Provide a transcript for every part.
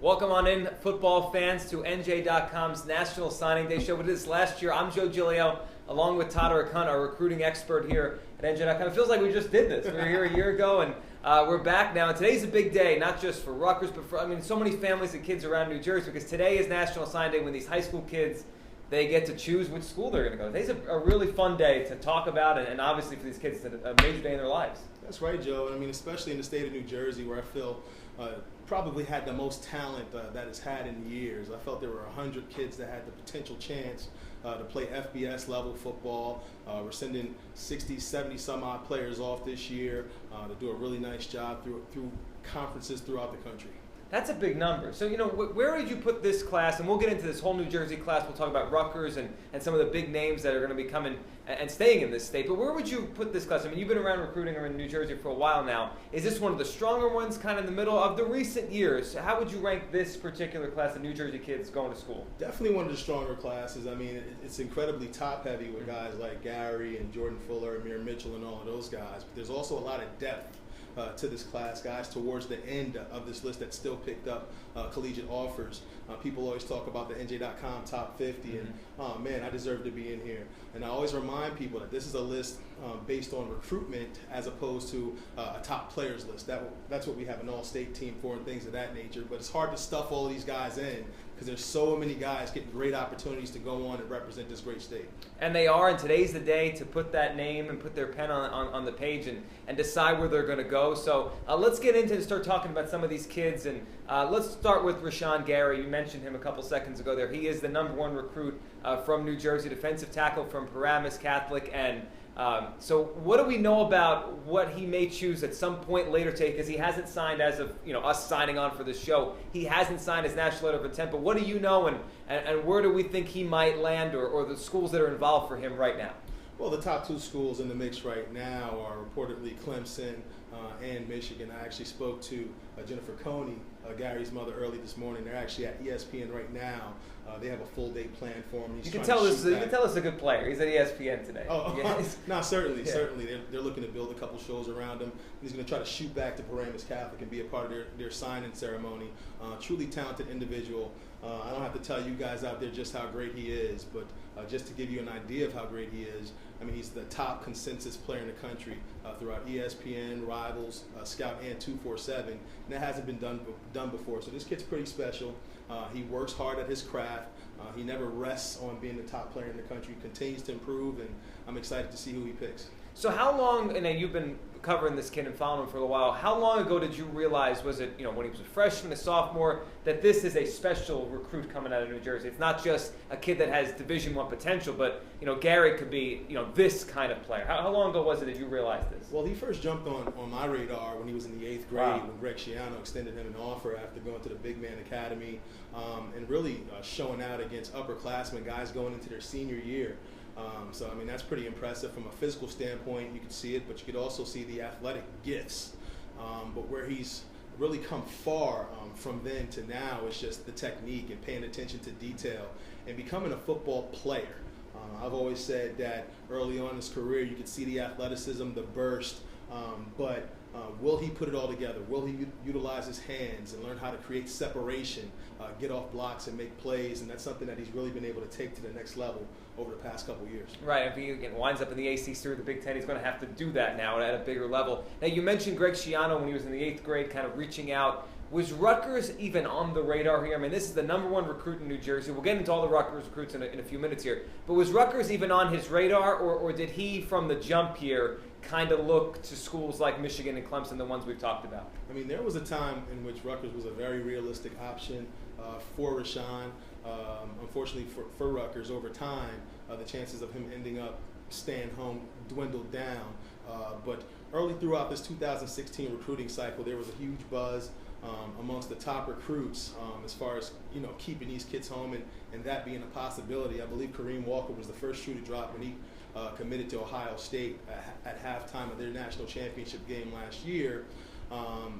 Welcome on in, football fans, to NJ.com's National Signing Day show. We did this last year. I'm Joe Giglio, along with Todderick Hunt, our recruiting expert here at NJ.com. It feels like we just did this. We were here a year ago, and we're back now. And today's a big day, not just for Rutgers, but for, so many families and kids around New Jersey, because today is National Signing Day when these high school kids, they get to choose which school they're going to go. Today's a really fun day to talk about, and obviously for these kids, it's a major day in their lives. That's right, Joe. Especially in the state of New Jersey, where I feel probably had the most talent that it's had in years. I felt there were 100 kids that had the potential chance to play FBS level football. We're sending 60, 70 some odd players off this year to do a really nice job through conferences throughout the country. That's a big number. So, where would you put this class? And we'll get into this whole New Jersey class. We'll talk about Rutgers and some of the big names that are going to be coming and staying in this state. But where would you put this class? You've been around recruiting in New Jersey for a while now. Is this one of the stronger ones, kind of in the middle of the recent years? How would you rank this particular class of New Jersey kids going to school? Definitely one of the stronger classes. It's incredibly top-heavy with guys like Gary and Jordan Fuller, Amir Mitchell, and all of those guys. But there's also a lot of depth to this class, guys towards the end of this list that still picked up collegiate offers. People always talk about the NJ.com top 50, and oh man, I deserve to be in here. And I always remind people that this is a list based on recruitment as opposed to a top players list. That's what we have an all-state team for and things of that nature. But it's hard to stuff all of these guys in because there's so many guys getting great opportunities to go on and represent this great state. And they are, and today's the day to put that name and put their pen on the page and decide where they're going to go. So let's get into and start talking about some of these kids. And let's start with Rashon Gary. You mentioned him a couple seconds ago there. He is the #1 recruit from New Jersey, defensive tackle from Paramus Catholic. And so what do we know about what he may choose at some point later today? Because he hasn't signed as of us signing on for this show. He hasn't signed his national letter of intent. But what do you know, and where do we think he might land, or the schools that are involved for him right now? Well, the top two schools in the mix right now are reportedly Clemson and Michigan. I actually spoke to Jennifer Coney, Gary's mother, early this morning. They're actually at ESPN right now. They have a full day plan for him. You can tell us a good player. He's at ESPN today. No, certainly. They're looking to build a couple shows around him. He's going to try to shoot back to Paramus Catholic and be a part of their signing ceremony. Truly talented individual. I don't have to tell you guys out there just how great he is, but just to give you an idea of how great he is, he's the top consensus player in the country throughout ESPN, Rivals, Scout, and 247, and that hasn't been done before. So this kid's pretty special. He works hard at his craft. He never rests on being the top player in the country. He continues to improve, and I'm excited to see who he picks. So how long, and you've been covering this kid and following him for a while, how long ago did you realize, was it when he was a freshman, a sophomore, that this is a special recruit coming out of New Jersey? It's not just a kid that has Division I potential, but Gary could be this kind of player. How long ago was it that you realized this? Well, he first jumped on my radar when he was in the 8th grade, when Greg Schiano extended him an offer after going to the Big Man Academy and really showing out against upperclassmen, guys going into their senior year. So that's pretty impressive from a physical standpoint. You could see it, but you could also see the athletic gifts. But where he's really come far from then to now is just the technique and paying attention to detail and becoming a football player. I've always said that early on in his career you could see the athleticism, the burst, but will he put it all together? Will he utilize his hands and learn how to create separation, get off blocks and make plays? And that's something that he's really been able to take to the next level over the past couple of years. Right, if he winds up in the ACC or the Big Ten, he's going to have to do that now at a bigger level. Now, you mentioned Greg Schiano when he was in the 8th grade, kind of reaching out. Was Rutgers even on the radar here? This is the #1 recruit in New Jersey. We'll get into all the Rutgers recruits in a few minutes here. But was Rutgers even on his radar, or did he, from the jump here, kind of look to schools like Michigan and Clemson, the ones we've talked about? There was a time in which Rutgers was a very realistic option for Rashan. Unfortunately for Rutgers, over time, the chances of him ending up staying home dwindled down. But early throughout this 2016 recruiting cycle, there was a huge buzz amongst the top recruits as far as keeping these kids home and that being a possibility. I believe Kareem Walker was the first shoe to drop when he committed to Ohio State at halftime of their national championship game last year.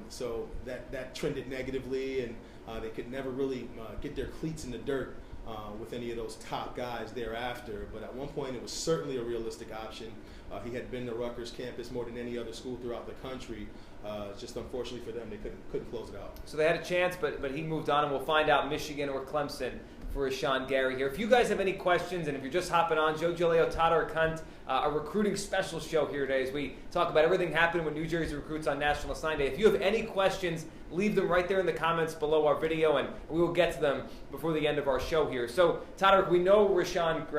So that trended negatively, and they could never really get their cleats in the dirt with any of those top guys thereafter. But at one point, it was certainly a realistic option. He had been to Rutgers campus more than any other school throughout the country. Just unfortunately for them, they couldn't close it out. So they had a chance, but he moved on, and we'll find out Michigan or Clemson for Rashon Gary here. If you guys have any questions, and if you're just hopping on, Joe Giglio, Todderick Hunt, a recruiting special show here today as we talk about everything happening with New Jersey recruits on National Sign Day. If you have any questions, leave them right there in the comments below our video, and we will get to them before the end of our show here. So, Todderick, we know Rashon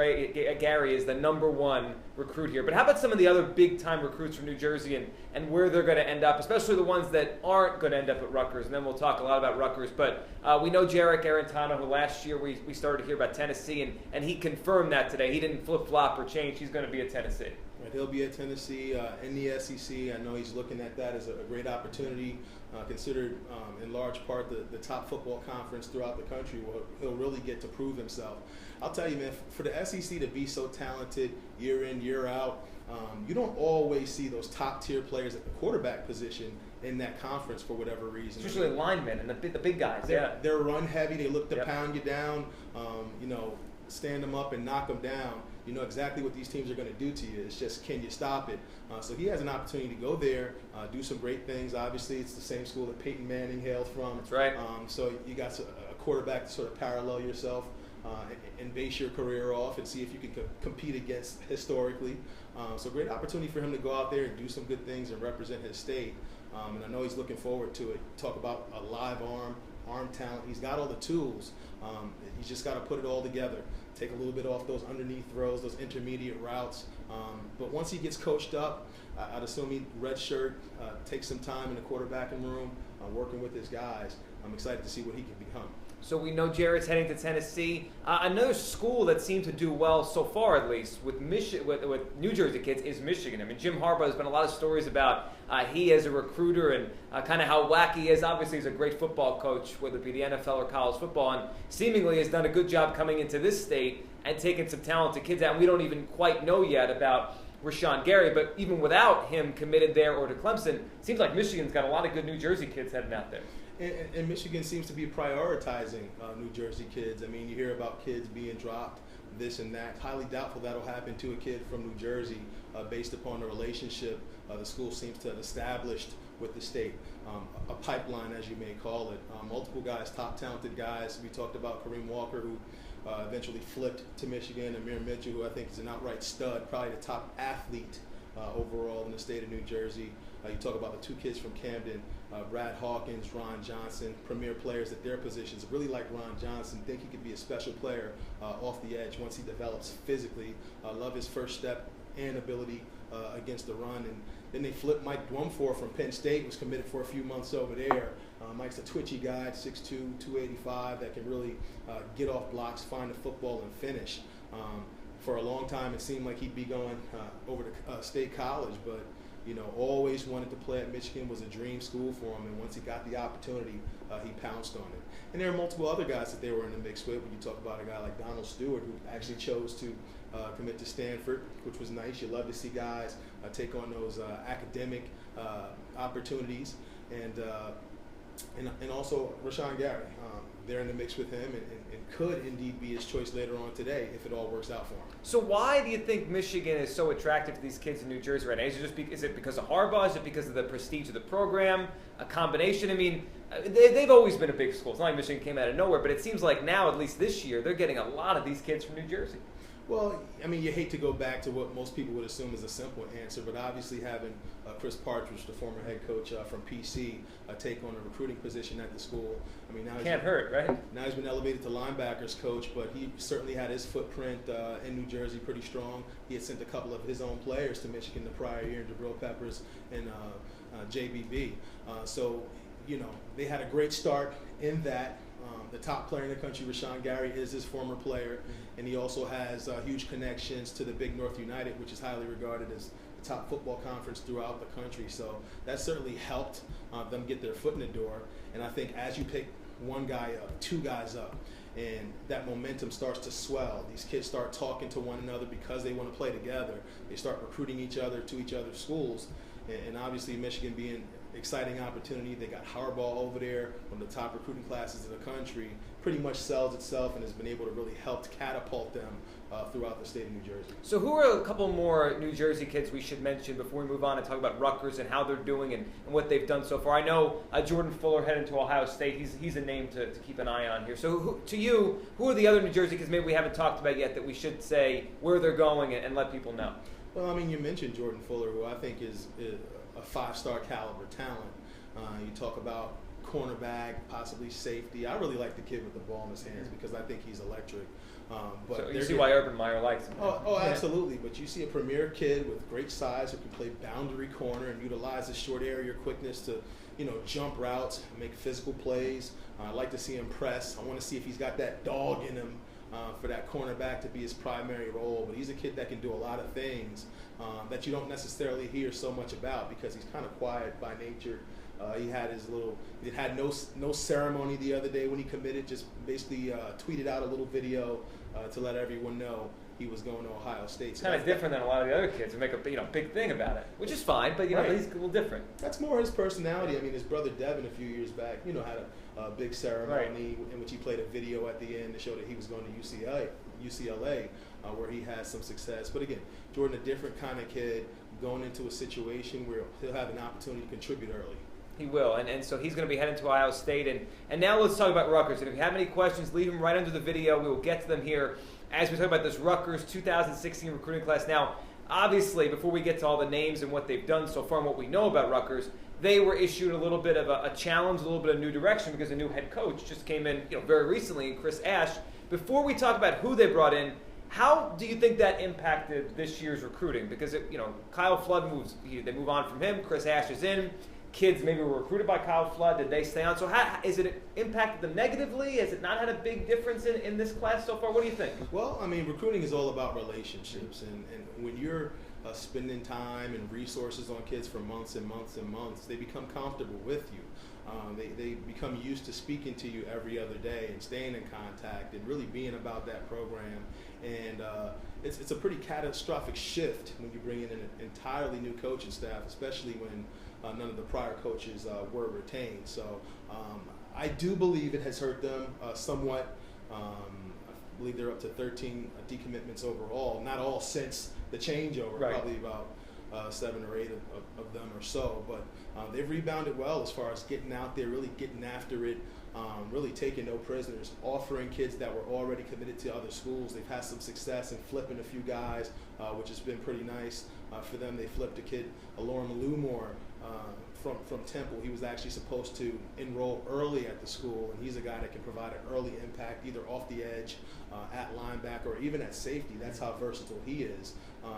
Gary is the #1 recruit here, but how about some of the other big-time recruits from New Jersey and where they're going to end up, especially the ones that aren't going to end up at Rutgers, and then we'll talk a lot about Rutgers. But we know Jerick Orr, who last year we started to hear about Tennessee, and he confirmed that today. He didn't flip-flop or change. He's going to be at Tennessee. Right, he'll be at Tennessee in the SEC. I know he's looking at that as a great opportunity, considered in large part the top football conference throughout the country, where he'll really get to prove himself. I'll tell you, man, for the SEC to be so talented year in, year out, you don't always see those top-tier players at the quarterback position in that conference for whatever reason. It's usually linemen and the big guys. They're run heavy. They look to pound you down, stand them up and knock them down. You know exactly what these teams are going to do to you. It's just, can you stop it? So he has an opportunity to go there, do some great things. Obviously, it's the same school that Peyton Manning hailed from. That's right. So you got a quarterback to sort of parallel yourself and base your career off and see if you can compete against historically. So great opportunity for him to go out there and do some good things and represent his state. And I know he's looking forward to it. Talk about a live arm talent. He's got all the tools. He's just got to put it all together. Take a little bit off those underneath throws, those intermediate routes. But once he gets coached up, I'd assume he redshirt, take some time in the quarterbacking room, working with his guys. I'm excited to see what he can become. So we know Jerick's heading to Tennessee. Another school that seemed to do well so far, at least, with New Jersey kids is Michigan. I mean, Jim Harbaugh, has been a lot of stories about he as a recruiter and kind of how wacky he is. Obviously, he's a great football coach, whether it be the NFL or college football, and seemingly has done a good job coming into this state and taking some talented kids out. And we don't even quite know yet about Rashon Gary, but even without him committed there or to Clemson, it seems like Michigan's got a lot of good New Jersey kids heading out there. And Michigan seems to be prioritizing New Jersey kids. I mean, you hear about kids being dropped, this and that. Highly doubtful that'll happen to a kid from New Jersey based upon the relationship the school seems to have established with the state. A pipeline, as you may call it. Multiple guys, top talented guys. We talked about Kareem Walker, who eventually flipped to Michigan. Amir Mitchell, who I think is an outright stud, probably the top athlete overall in the state of New Jersey. You talk about the two kids from Camden, Brad Hawkins, Ron Johnson, premier players at their positions. Really like Ron Johnson. Think he could be a special player off the edge once he develops physically. Love his first step and ability against the run. And then they flipped Mike Dwumfor from Penn State, was committed for a few months over there. Mike's a twitchy guy, 6'2", 285, that can really get off blocks, find the football, and finish. For a long time, it seemed like he'd be going over to State College, but always wanted to play at Michigan, was a dream school for him, and once he got the opportunity, he pounced on it. And there are multiple other guys that they were in the mix with. When you talk about a guy like Donald Stewart, who actually chose to commit to Stanford, which was nice. You love to see guys take on those academic opportunities, and also Rashon Gary. They're in the mix with him, and could indeed be his choice later on today if it all works out for him. So why do you think Michigan is so attractive to these kids in New Jersey right now? Is it because of Harbaugh? Is it because of the prestige of the program? A combination? I mean, they've always been a big school. It's not like Michigan came out of nowhere, but it seems like now, at least this year, they're getting a lot of these kids from New Jersey. Well, I mean, you hate to go back to what most people would assume is a simple answer, but obviously having Chris Partridge, the former head coach from PC, take on a recruiting position at the school. I mean, now can't hurt, right? Now he's been elevated to linebackers coach, but he certainly had his footprint in New Jersey pretty strong. He had sent a couple of his own players to Michigan the prior year, Jabril Peppers and JBB. So, they had a great start in that. The top player in the country, Rashon Gary, is his former player, and he also has huge connections to the Big North United, which is highly regarded as the top football conference throughout the country. So that certainly helped them get their foot in the door. And I think as you pick one guy up, two guys up, and that momentum starts to swell, these kids start talking to one another because they want to play together. They start recruiting each other to each other's schools, and obviously Michigan being exciting opportunity. They got Harbaugh over there, one of the top recruiting classes in the country. Pretty much sells itself and has been able to really help catapult them throughout the state of New Jersey. So who are a couple more New Jersey kids we should mention before we move on and talk about Rutgers and how they're doing and what they've done so far? I know Jordan Fuller heading to Ohio State. He's a name to keep an eye on here. So who are the other New Jersey kids maybe we haven't talked about yet that we should say where they're going and let people know? Well, I mean, you mentioned Jordan Fuller, who I think is a five-star caliber talent. You talk about cornerback, possibly safety. I really like the kid with the ball in his hands because I think he's electric. But so you see why Urban Meyer likes him. Oh, absolutely. But you see a premier kid with great size who can play boundary corner and utilize his short area quickness to, jump routes, make physical plays. I'd like to see him press. I want to see if he's got that dog in him for that cornerback to be his primary role. But he's a kid that can do a lot of things that you don't necessarily hear so much about because he's kind of quiet by nature. He had no ceremony the other day when he committed, just basically tweeted out a little video to let everyone know he was going to Ohio State. So kind of different than a lot of the other kids who make a big thing about it, which is fine, but right. He's a little different. That's more his personality. I mean, his brother Devin a few years back, had a big ceremony in which he played a video at the end to show that he was going to UCLA where he has some success. But again, Jordan, a different kind of kid going into a situation where he'll have an opportunity to contribute early. He will, and so he's going to be heading to Ohio State. And now let's talk about Rutgers. And if you have any questions, leave them right under the video. We will get to them here as we talk about this Rutgers 2016 recruiting class. Now, obviously, before we get to all the names and what they've done so far and what we know about Rutgers, they were issued a little bit of a challenge, a little bit of new direction because a new head coach just came in very recently, Chris Ash. Before we talk about who they brought in, how do you think that impacted this year's recruiting? Because, Kyle Flood they move on from him, Chris Ash is in. Kids maybe were recruited by Kyle Flood. Did they stay on? So is it impacted them negatively? Has it not had a big difference in this class so far? What do you think? Well, I mean, recruiting is all about relationships. And when you're spending time and resources on kids for months and months and months, they become comfortable with you. They become used to speaking to you every other day and staying in contact and really being about that program. And it's a pretty catastrophic shift when you bring in an entirely new coaching staff, especially when none of the prior coaches were retained. So I do believe it has hurt them somewhat. I believe they're up to 13 decommitments overall, not all since the changeover, right. Probably about 7 or 8 of them or so. But they've rebounded well as far as getting out there, really getting after it, really taking no prisoners, offering kids that were already committed to other schools. They've had some success in flipping a few guys, which has been pretty nice for them. They flipped a kid, Alorum Lumore, from Temple. He was actually supposed to enroll early at the school, and he's a guy that can provide an early impact either off the edge, at linebacker, or even at safety. That's how versatile he is.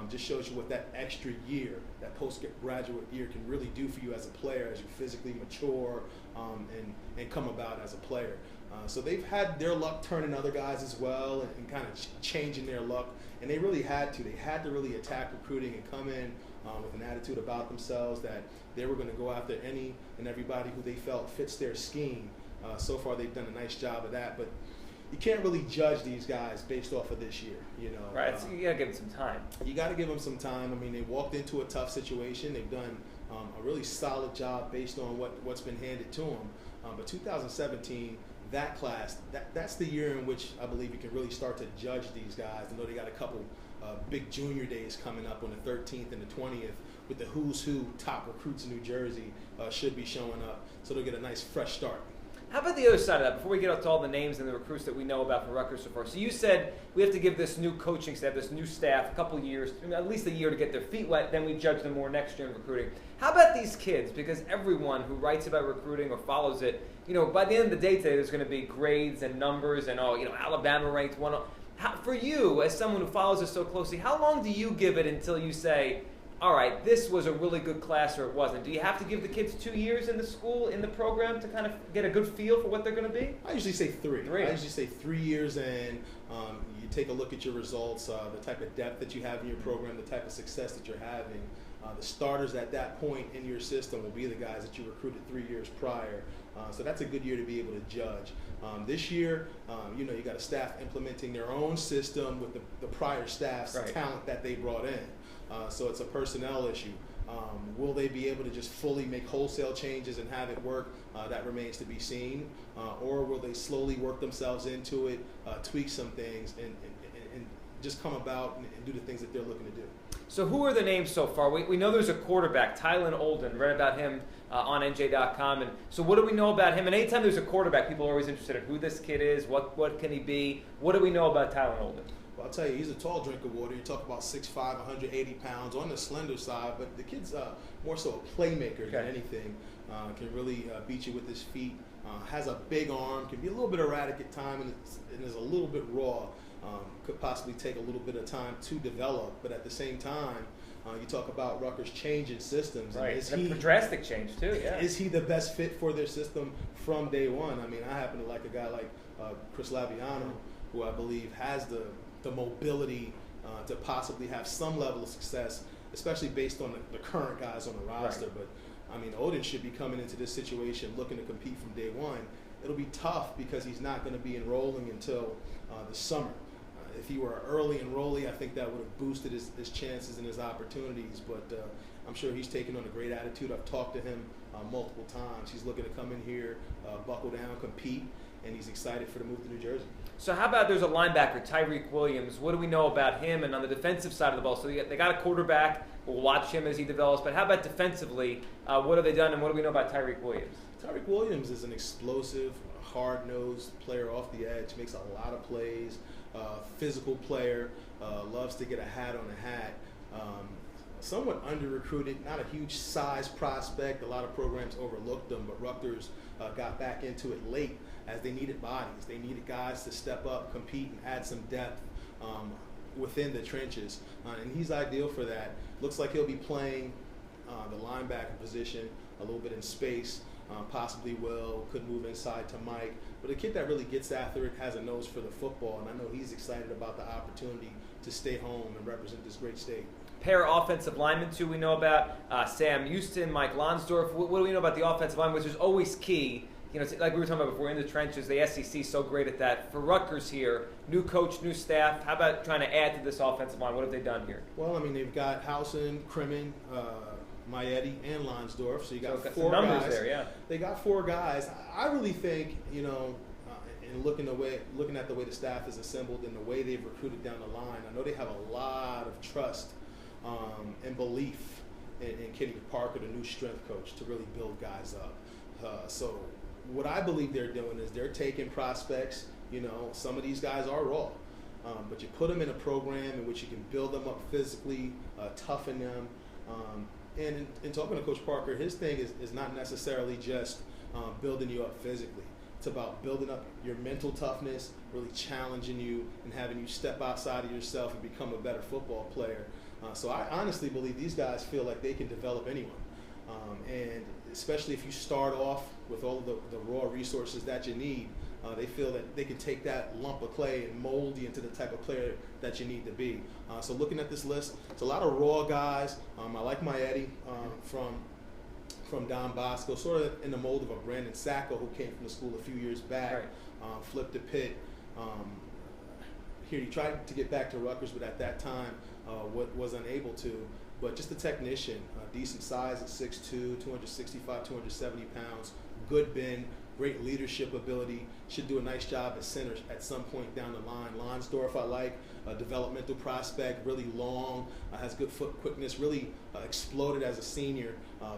Just shows you what that extra year, that postgraduate year, can really do for you as a player as you physically mature and come about as a player. So they've had their luck turning other guys as well and kind of changing their luck, and they really had to. They had to really attack recruiting and come in with an attitude about themselves that they were going to go after any and everybody who they felt fits their scheme. So far, they've done a nice job of that, but you can't really judge these guys based off of this year. Right. So you got to give them some time. You got to give them some time. I mean, they walked into a tough situation. They've done a really solid job based on what's been handed to them. But 2017, that class, that's the year in which I believe you can really start to judge these guys. I know they got a couple big junior days coming up on the 13th and the 20th with the who's who top recruits in New Jersey should be showing up. So they'll get a nice fresh start. How about the other side of that, before we get up to all the names and the recruits that we know about from Rutgers so far? So you said we have to give this new coaching staff, this new staff, a couple years, at least a year to get their feet wet, then we judge them more next year in recruiting. How about these kids? Because everyone who writes about recruiting or follows it, by the end of the day today, there's going to be grades and numbers and, Alabama ranked one. For you, as someone who follows it so closely, how long do you give it until you say, all right, this was a really good class or it wasn't? Do you have to give the kids 2 years in the school, in the program, to kind of get a good feel for what they're going to be? I usually say 3. I usually say 3 years in. You take a look at your results, the type of depth that you have in your program, the type of success that you're having. The starters at that point in your system will be the guys that you recruited 3 years prior. So that's a good year to be able to judge. This year, you got a staff implementing their own system with the prior staff's talent that they brought in. So it's a personnel issue. Will they be able to just fully make wholesale changes and have it work? That remains to be seen. Or will they slowly work themselves into it, tweak some things, and just come about and do the things that they're looking to do? So who are the names so far? We know there's a quarterback, Tylen Olden. Read about him on NJ.com. And so what do we know about him? And anytime there's a quarterback, people are always interested in who this kid is, what can he be. What do we know about Tylen Olden? Well, I'll tell you, he's a tall drink of water. You talk about 6'5", 180 pounds, on the slender side, but the kid's more so a playmaker than anything. Can really beat you with his feet. Has a big arm, can be a little bit erratic at times, and is a little bit raw. Could possibly take a little bit of time to develop, but at the same time, you talk about Rutgers changing systems. Right, it's a drastic change too, yeah. Is he the best fit for their system from day one? I mean, I happen to like a guy like Chris Laviano, who I believe has the mobility to possibly have some level of success, especially based on the current guys on the roster. Right. But I mean, Odin should be coming into this situation looking to compete from day one. It'll be tough because he's not going to be enrolling until the summer. If he were an early enrollee, I think that would have boosted his chances and his opportunities. But I'm sure he's taken on a great attitude. I've talked to him multiple times. He's looking to come in here, buckle down, compete, and he's excited for the move to New Jersey. So how about there's a linebacker, Tyreke Williams. What do we know about him? And on the defensive side of the ball, so they got a quarterback. We'll watch him as he develops. But how about defensively? What have they done, and what do we know about Tyreke Williams? Tyreke Williams is an explosive, hard-nosed player off the edge, makes a lot of plays, physical player, loves to get a hat on a hat. Somewhat under-recruited, not a huge size prospect. A lot of programs overlooked him, but Rutgers got back into it late as they needed bodies. They needed guys to step up, compete, and add some depth within the trenches. And he's ideal for that. Looks like he'll be playing the linebacker position a little bit in space. Possibly could move inside to Mike. But a kid that really gets after it, has a nose for the football, and I know he's excited about the opportunity to stay home and represent this great state. Pair of offensive linemen, too, we know about Sam Houston, Mike Lonsdorf. What do we know about the offensive line, which is always key? You know, like we were talking about before, in the trenches, the SEC is so great at that. For Rutgers here, new coach, new staff, how about trying to add to this offensive line? What have they done here? Well, I mean, they've got Housen, Kremen, Maietti, and Lonsdorf, so you got so four numbers guys. There, yeah. They got four guys. I really think, you know, and looking at the way the staff is assembled and the way they've recruited down the line, I know they have a lot of trust and belief in Kenny Parker, the new strength coach, to really build guys up. So what I believe they're doing is they're taking prospects. You know, some of these guys are raw, but you put them in a program in which you can build them up physically, toughen them. And in talking to Coach Parker, his thing is not necessarily just building you up physically. It's about building up your mental toughness, really challenging you, and having you step outside of yourself and become a better football player. So I honestly believe these guys feel like they can develop anyone. And especially if you start off with all of the raw resources that you need, they feel that they can take that lump of clay and mold you into the type of player that you need to be. So looking at this list, it's a lot of raw guys. I like Maietti from Don Bosco, sort of in the mold of a Brandon Sacco, who came from the school a few years back, right. Flipped the pit. Here he tried to get back to Rutgers, but at that time was unable to. But just a technician, decent size at 6'2", 265, 270 pounds, good bend, great leadership ability, should do a nice job at center at some point down the line. Lonsdorf, I like, a developmental prospect, really long, has good foot quickness, really exploded as a senior,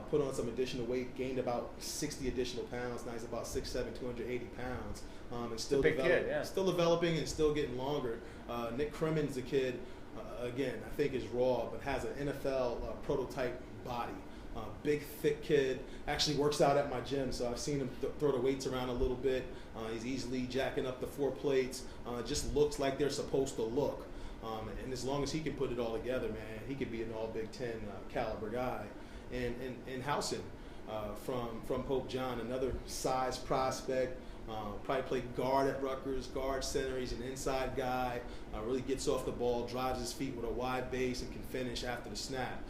put on some additional weight, gained about 60 additional pounds, now he's about 6'7", 280 pounds, and still, still developing and still getting longer. Nick Kremen's a kid, again, I think is raw, but has an NFL prototype body. Big, thick kid, actually works out at my gym, so I've seen him throw the weights around a little bit. He's easily jacking up the 4 plates, just looks like they're supposed to look. And as long as he can put it all together, man, he could be an all Big Ten caliber guy. And Housen from Pope John, another size prospect, probably played guard at Rutgers, guard center. He's an inside guy, really gets off the ball, drives his feet with a wide base, and can finish after the snap.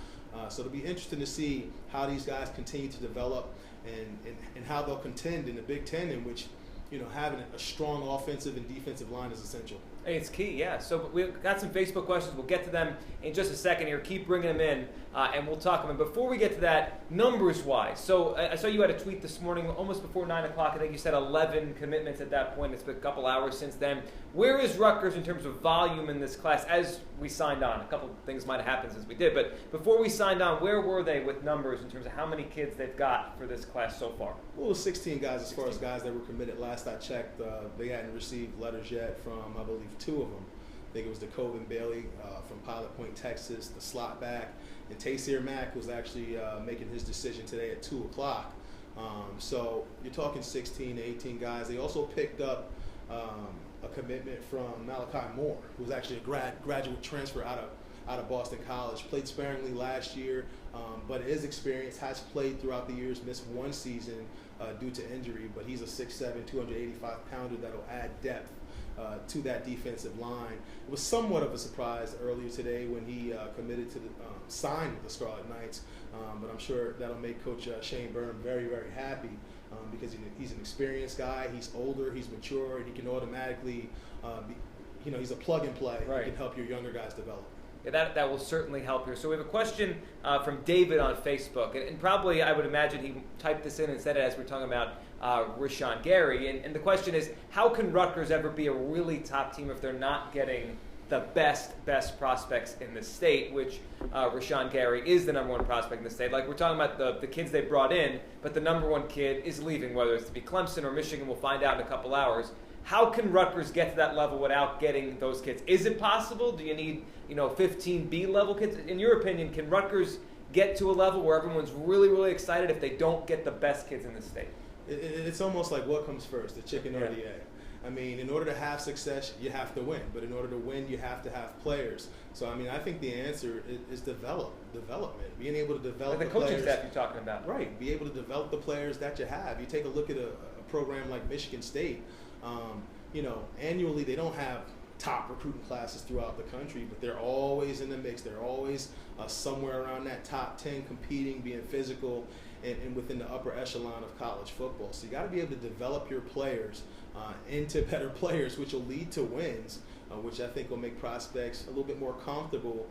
So it'll be interesting to see how these guys continue to develop and how they'll contend in the Big Ten, in which, you know, having a strong offensive and defensive line is essential. Hey, it's key, yeah. So we've got some Facebook questions. We'll get to them in just a second here. Keep bringing them in, and we'll talk about them. Before we get to that, numbers-wise, so I saw you had a tweet this morning, almost before 9 o'clock. I think you said 11 commitments at that point. It's been a couple hours since then. Where is Rutgers in terms of volume in this class as we signed on? A couple things might have happened since we did, but before we signed on, where were they with numbers in terms of how many kids they've got for this class so far? Well, it was 16 guys as far as guys that were committed. Last I checked, they hadn't received letters yet from, I believe, 2 of them. I think it was DeCoven Bailey from Pilot Point, Texas, the slot back, and Taysir Mack was actually making his decision today at 2 o'clock. So you're talking 16 to 18 guys. They also picked up a commitment from Malachi Moore, who was actually a graduate transfer out of Boston College. Played sparingly last year, but his experience, has played throughout the years, missed 1 season due to injury, but he's a 6'7", 285-pounder that'll add depth to that defensive line. It was somewhat of a surprise earlier today when he committed to sign with the Scarlet Knights, but I'm sure that'll make Coach Shane Burnham very, very happy because he's an experienced guy. He's older, he's mature, and he can automatically, he's a plug and play. Right. He can help your younger guys develop. Yeah, that will certainly help here. So we have a question from David on Facebook, and probably I would imagine he typed this in and said it as we're talking about Rashon Gary. And the question is, how can Rutgers ever be a really top team if they're not getting the best prospects in the state, which Rashon Gary is the #1 prospect in the state. Like we're talking about the kids they brought in, but the #1 kid is leaving, whether it's to be Clemson or Michigan, we'll find out in a couple hours. How can Rutgers get to that level without getting those kids? Is it possible? Do you need 15 B level kids? In your opinion, can Rutgers get to a level where everyone's really, really excited if they don't get the best kids in the state? It's almost like what comes first, the chicken or the egg. I mean, in order to have success, you have to win. But in order to win, you have to have players. So, I mean, I think the answer is development. Being able to develop like the coaching staff you're talking about. Right. Be able to develop the players that you have. You take a look at a program like Michigan State. Annually they don't have top recruiting classes throughout the country, but they're always in the mix. They're always somewhere around that top 10 competing, being physical, and within the upper echelon of college football. So you got to be able to develop your players into better players, which will lead to wins, which I think will make prospects a little bit more comfortable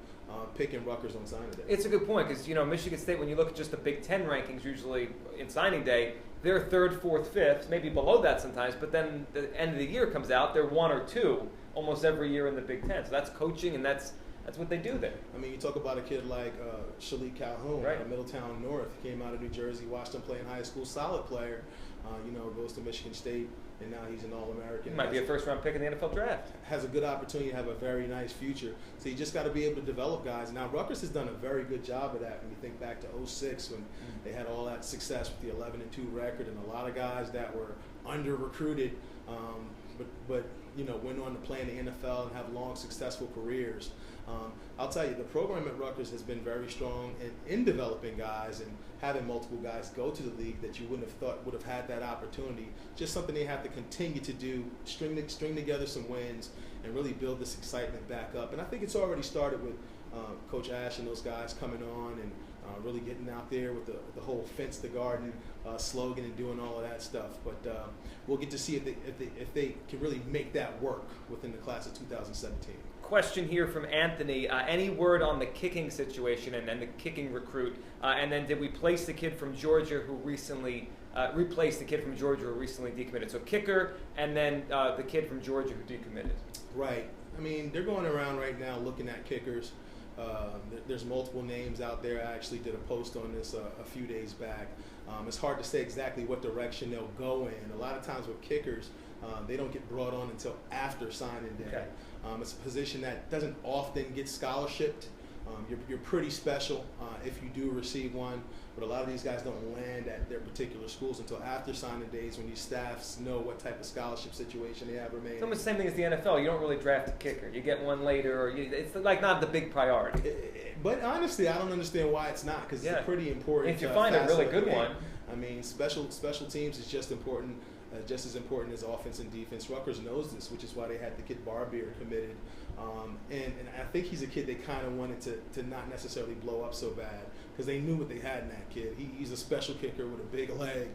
picking Rutgers on signing day. It's a good point because, Michigan State, when you look at just the Big Ten rankings usually in signing day, they're 3rd, 4th, 5th, maybe below that sometimes, but then the end of the year comes out, they're 1 or 2 almost every year in the Big Ten. So that's coaching, and that's what they do there. I mean, you talk about a kid like Shalik Calhoun, right, out of Middletown North. He came out of New Jersey, watched him play in high school, solid player, goes to Michigan State, and now he's an All-American. He might be a first-round pick in the NFL draft. Has a good opportunity to have a very nice future. So you just got to be able to develop guys. Now, Rutgers has done a very good job of that when you think back to 2006 when they had all that success with the 11-2 record and a lot of guys that were under-recruited, but went on to play in the NFL and have long, successful careers. I'll tell you, the program at Rutgers has been very strong in developing guys and having multiple guys go to the league that you wouldn't have thought would have had that opportunity. Just something they have to continue to do, string together some wins and really build this excitement back up. And I think it's already started with Coach Ash and those guys coming on and really getting out there with the whole fence the garden slogan and doing all of that stuff. But we'll get to see if they can really make that work within the class of 2017. Question here from Anthony. Any word on the kicking situation and the kicking recruit? And then did we place the kid from Georgia who recently replaced the kid from Georgia who recently decommitted? So kicker and then the kid from Georgia who decommitted. Right. I mean, they're going around right now looking at kickers. There's multiple names out there. I actually did a post on this a few days back. It's hard to say exactly what direction they'll go in. A lot of times with kickers, they don't get brought on until after signing day. Okay. It's a position that doesn't often get scholarshiped. You're pretty special if you do receive one, but a lot of these guys don't land at their particular schools until after signing days when these staffs know what type of scholarship situation they have remaining. It's almost the same thing as the NFL. You don't really draft a kicker. You get one later, or it's like not the big priority. But honestly, I don't understand why it's not, because it's a pretty important. If you find a really good one. I mean, special teams is just important. Just as important as offense and defense. Rutgers knows this, which is why they had the kid Barbier committed. And I think he's a kid they kind of wanted to not necessarily blow up so bad because they knew what they had in that kid. He's a special kicker with a big leg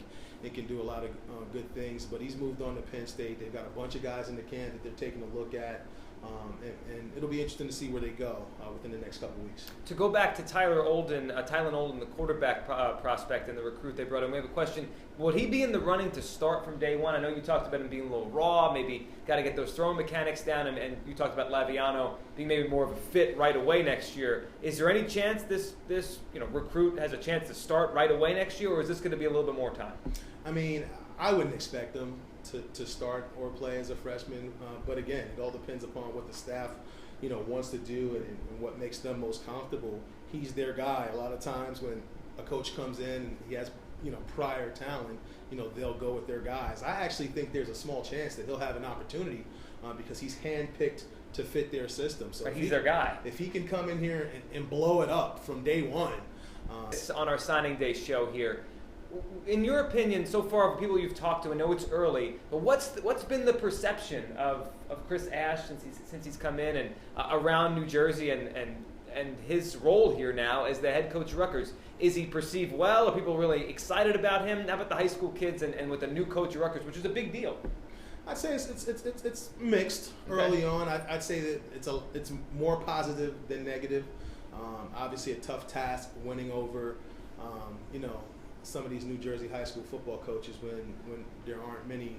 and can do a lot of good things. But he's moved on to Penn State. They've got a bunch of guys in the can that they're taking a look at. And it'll be interesting to see where they go within the next couple weeks. To go back to Tylen Olden, the quarterback prospect and the recruit they brought in, we have a question. Would he be in the running to start from day one? I know you talked about him being a little raw, maybe got to get those throwing mechanics down, and you talked about Laviano being maybe more of a fit right away next year. Is there any chance this recruit has a chance to start right away next year, or is this going to be a little bit more time? I mean, I wouldn't expect him to start or play as a freshman, but again, it all depends upon what the staff wants to do and what makes them most comfortable. He's their guy. A lot of times when a coach comes in and he has prior talent, they'll go with their guys. I actually think there's a small chance that he'll have an opportunity because he's handpicked to fit their system. So he's their guy. If he can come in here and blow it up from day one. On our signing day show here, in your opinion, so far, of people you've talked to, I know it's early, but what's been the perception of Chris Ash since he's come in and around New Jersey and his role here now as the head coach of Rutgers? Is he perceived well? Are people really excited about him? How about the high school kids and with a new coach of Rutgers, which is a big deal? I'd say it's mixed early on. I'd say that it's more positive than negative. Obviously, a tough task winning over some of these New Jersey high school football coaches when there aren't many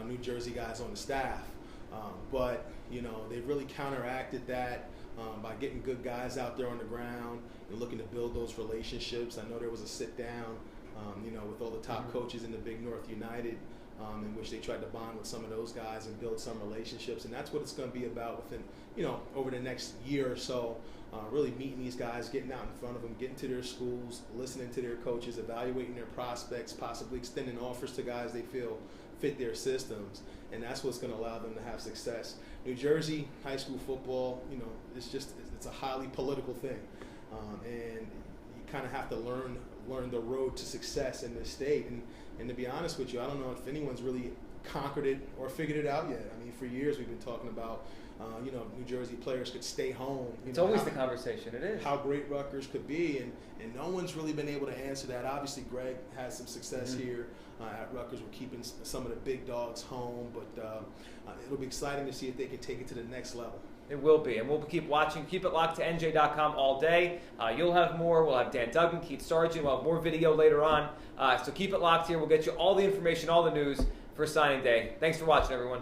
New Jersey guys on the staff. But they've really counteracted that by getting good guys out there on the ground and looking to build those relationships. I know there was a sit down, with all the top coaches in the Big North United, in which they tried to bond with some of those guys and build some relationships. And that's what it's going to be about within, over the next year or so. Really meeting these guys, getting out in front of them, getting to their schools, listening to their coaches, evaluating their prospects, possibly extending offers to guys they feel fit their systems, and that's what's going to allow them to have success. New Jersey high school football, it's a highly political thing, and you kind of have to learn the road to success in this state. And to be honest with you, I don't know if anyone's really conquered it or figured it out yet. I mean, for years we've been talking about New Jersey players could stay home. It's always the conversation. It is. How great Rutgers could be, and no one's really been able to answer that. Obviously, Greg has some success here at Rutgers. We're keeping some of the big dogs home, but it'll be exciting to see if they can take it to the next level. It will be, and we'll keep watching. Keep it locked to NJ.com all day. You'll have more. We'll have Dan Duggan, Keith Sargent. We'll have more video later on. So keep it locked here. We'll get you all the information, all the news for signing day. Thanks for watching, everyone.